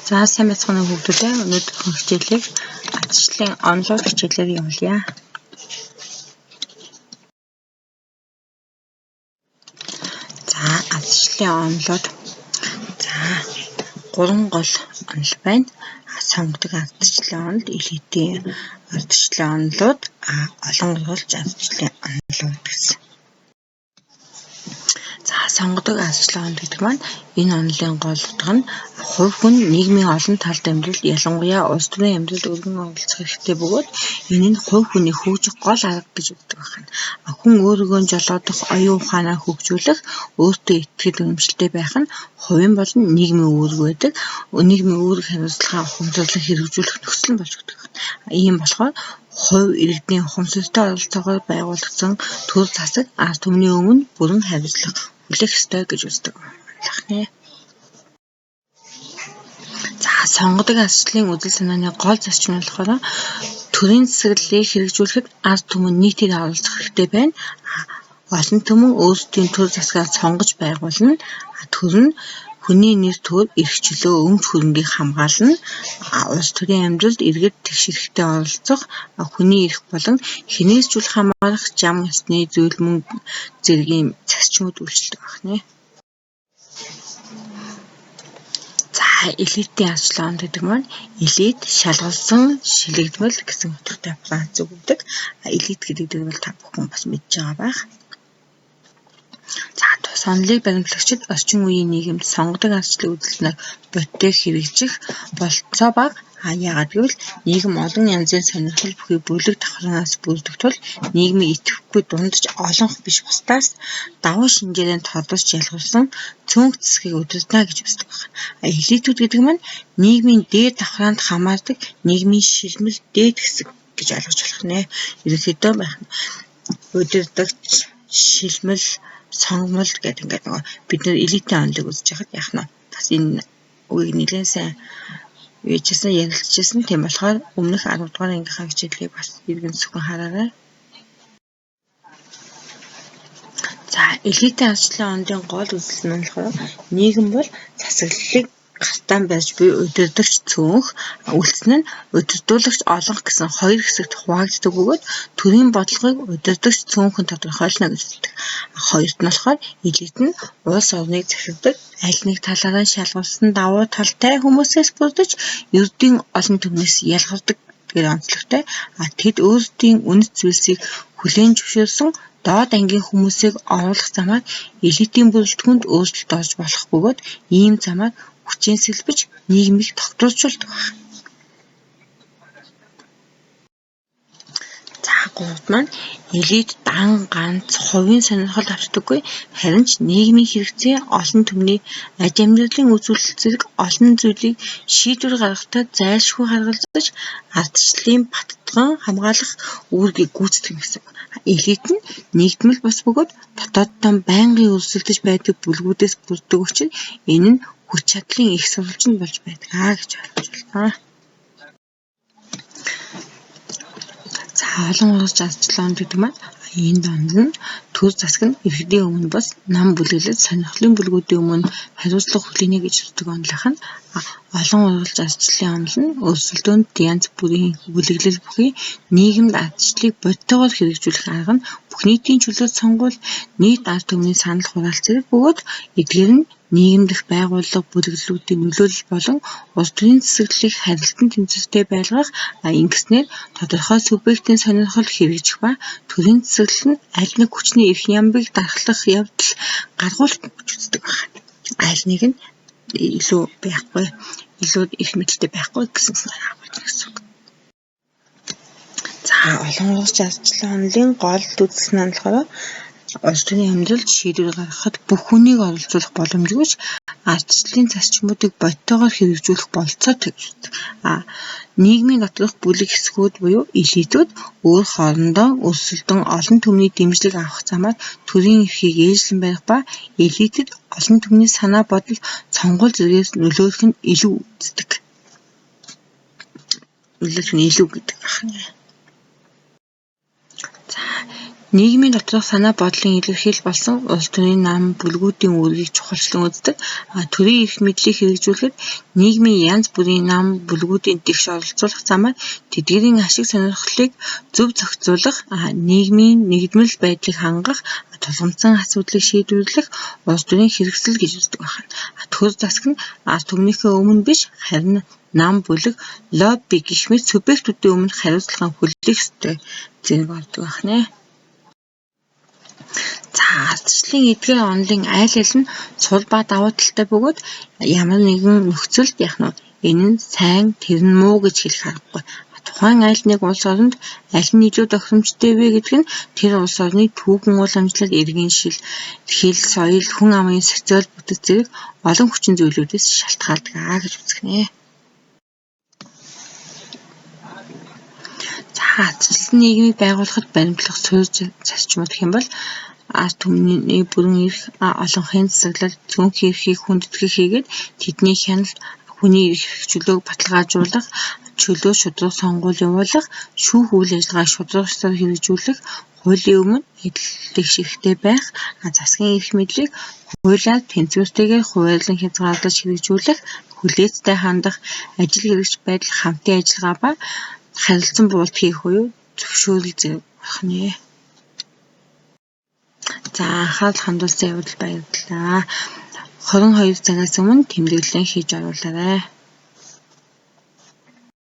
За сайн байцгаана уу хүүхдүүдээ. Өнөөдрийн хичээлийг ардчлалын онлог хичээлээр явуулъя. За ардчлалын онлоод гурван гол онол байна. Сонгодог ардчлалын онол, элитийн ардчлалын онолууд, олон ургуулж ардчлалын онолууд гэсэн. За сонгодог ардчлалын онол гэдэг маань энэ онолын гол утга нь хувь хүн нийгмийн олон талд амьдрал, ялангуяа улс төрийн амьдралд өргөн оролцох хэрэгтэй бөгөөд энэ нь хувь хүний хөгжих гол арга гэж үздэг байна. Хүн өөрийгөө жолоодох, оюун ухаанаа хөгжүүлэх, өөртөө итгэл үнэмшилтэй байх нь хувийн болон нийгмийн үүрэг байдаг. Нийгмийн үүрэг хариуцлагаа ухамсарлан хэрэгжүүлэх нөхцөл нь болж өгдөг. Ийм болохоор хувь иргэдийн ухамсартай оролцоогоор байгуулагдсан төр засаг ард түмний өмнө бүрэн хариуцлага хүлээх ёстой гэж үздэг байна. За сонгодог ардчлалын үзэл санааны гол зарчим нь болохоор төрийн засаглалыг хэрэгжүүлэхэд ард түмэн нийтээр оролцох хэрэгтэй байна. Олон түмэн өөрсдийн төр засгаар сонгож байгуулна. Төр нь хүний нэр төр, эрх чөлөө, өмч хөрөнгийг хамгаална. Улс төрийн амьдралд иргэд тэгш эрхтэй оролцох, хүний эрх болон хинээс ч үл хамаарах зам ёсны зүйл мөн зэргийн зарчмууд үйлчилдэг байна. За элитийн ардчлалын онол гэдэг маань элит шалгалсан шилэгдмэл гэсэн утгатай франц үг өгдөг. Элит гэдэг нь та бүхэн бас мэдж байгаа байх. За тус онолыг баримтлагчид орчин үеийн нийгэмд сонгодог ардчлалын үзэлтнийг бодиттой хэрэгжих болцоо бага. Яагаад гэвэл нийгэм олон янзын сонирхол бүхий бүлэг давхранаас бүрдэх тул нийгмийн идэвхгүй дундаж олонх биш бусдаас давуу шинжээрээ тодорч ялгарсан цөөнх засгийг удирдана гэж үздэг байна. Элитүүд гэдэг нь нийгмийн дээд давхраанд хамаардаг нийгмийн шилмэл дээд хэсэг гэж ойлгож болох нэ. Ерөнхийдөө удирдагч, шилмэл, сонгомл гэдэг бид нэр элитийн онолыг үзэж байхад яах нь бас энэ үгийг нэлээд сайн ээжсэн ярилцчихсан. Тийм болохоор өмнөх 10 дугаар ангийнхаа хичээлийг бас иргэн зөвхөн хараарай. За элитийн ардчлалын онолын гол үзэл нь болохоор нийгэм бол засаглалыг гартаан барьж буй удирдагч цөөнх, үлдсэн нь удирдуулагч олонх гэсэн хоёр хэсэгт хуваагддаг бөгөөд төрийн бодлогыг удирдагч цөөнхөн тодорхойлно гэж үздэг. Хоёрт нь болохоор элит нь улс орныг захирдаг, аль нэг талаараа шалгуулсан давуу талтай хүмүүсээс бүрдэж ердийн олон түмнээс ялгардаг гэдэг онцлогтой. Тэд өөрсдийн үнэт зүйлсийг хүлээн зөвшөөрсөн доод ангийн хүмүүсийг оруулах замаар элитийн бүрэлдэхүүнд өөрчлөлт орж болох бөгөөд ийм замаар хүчийн сэлбэж нийгмийг тогтворжуулдаг байна. За гуравт маань элит дан ганц хувийн сонирхол авчдаггүй, харин ч нийгмийн хэрэгцээ, олон түмний аж амьдралын үзүүлэлт зэрэг олон зүйлийг шийдвэр гаргахдаа зайлшгүй харгалзаж ардчлалын баттган хамгаалах үүргийг гүйцэтгэх гэсэн. Элит нь нэгдмэл бус бөгөөд дотооддоо байнгын өрсөлдөж байдаг бүлгүүдээс бүрддэг учраас энэ нь хүч чадлын их сурвалжинд болж байдаг гэж ойлгож байна. За олон ургуулж ардчлалын онол гэдэг маань энэ онол нь төр засаг нь иргэдийн өмнө бас нам бүлэглэж сонирхлын бүлгүүдийн өмнө хариуцлага хүлээнэ гэж үздэг онолынх нь олон ургуулж ардчлалын онол нь өрсөлдөөнд янз бүрийн бүлэглэл бүхий нийгэмд ардчлалыг бодитойгоор хэрэгжүүлэх арга нь бүх нийтийн чөлөөт сонгуул, нийт ард түмний санал хураалт зэрэг бөгөөд эдгээр нь нийгэм дэх байгууллага бүлэглэлүүдийн нөлөөлөл болон улс төрийн засаглалыг харилцан тэнцвэртэй байлгах ингэснээр тодорхой субъектийн сонирхол хэрэгжих ба төрийн засаглал нь аль нэг хүчний эрх ямбыг дархлах явдал гаргуулах гэж үздэг байна. Аль нэг нь илүү байхгүй, илүү их мэдэлтэй байхгүй гэсэн гэсэн үг. За олон ургуулж ардчлалын онолын гол үзэл нь болохоор улс төрийн амьдралд шийдвэр гаргахад бүх хүнийг оролцуулах боломжгүй ч ардчлалын зарчмуудыг бодитойгоор хэрэгжүүлэх болцоотой гэж үздэг. Нийгмийн доторх бүлэг хэсгүүд буюу элитүүд өөр хоорондоо өрсөлдөн олон түмний дэмжлэг авах замаар төрийн эрхийг ээжлэн барих ба элитэд олон түмний санаа бодол, сонгуул зэргээс нөлөөлөх нь илүү үздэг. Нөлөөлөх нь илүү гэдэг байна. Нийгмийн доторх санаа бодлын илэрхийлэл болсон улс төрийн нам бүлгүүдийн үүргийг чухалчлан үздэг. Төрийн эрх мэдлийг хэрэгжүүлэхэд нийгмийн янз бүрийн нам бүлгүүдийн тэгш оролцуулах замаар тэдгээрийн ашиг сонирхлыг зөв зохицуулах, нийгмийн нэгдмэл байдлыг хангах, тулгымдсан асуудлыг шийдвэрлэх улс төрийн хэрэгсэл гэж үздэг байна. Төр засаг нь ард түмнийхээ өмнө биш, харин нам бүлэг, лобби гэх мэт субъектүүдийн өмнө хариуцлага хүлээх ёстой зэрэг болдог байна. За ардчлалын эдгээр онолын айл аль нь сул ба давуу талтай бөгөөд ямар нэгэн нөхцөлд энэ нь сайн, тэр нь муу гэж хэлэх аргагүй. Тухайн айл нэг улс оронд аль нь илүү тохиромжтой вэ гэдэг нь тэр улс орны түүхэн уламжлал, иргэн шил, хэл, соёл, хүн амын социал бүтэц зэрэг олон хүчин зүйлүүдээс шалтгаалдаг гэж үзэх нэ. За ардчлалын нийгмийг байгуулахад баримтлах суурь зарчмууд гэх юм бол ард түмний бүрэн эрх, олонхын засаглал, цөөнхийн эрхийг хүндэтгэх хийгээд тэдний хяналт, хүний эрх чөлөөг баталгаажуулах, чөлөө шударга сонгуул явуулах, шүүх үйл ажиллагааг шударгачдаар хэрэгжүүлэх, хуулийн өмнө адил ширхтэй байх, засгийн эрх мэдлийг хуулиар тэнцвэртэйгээр хуваарлан хязгаарлаж хэрэгжүүлэх, хүлээцтэй хандах, ажил хэрэгч байдал, хамтын ажиллагаа ба харилцан буулт хийх буюу зөвшөөрөл зэрэг болох нэ. За анхаарал хандуулсан явдал баярлалаа. 22 цагаас өмнө тэмдэглэлээ хийж оруулаарай.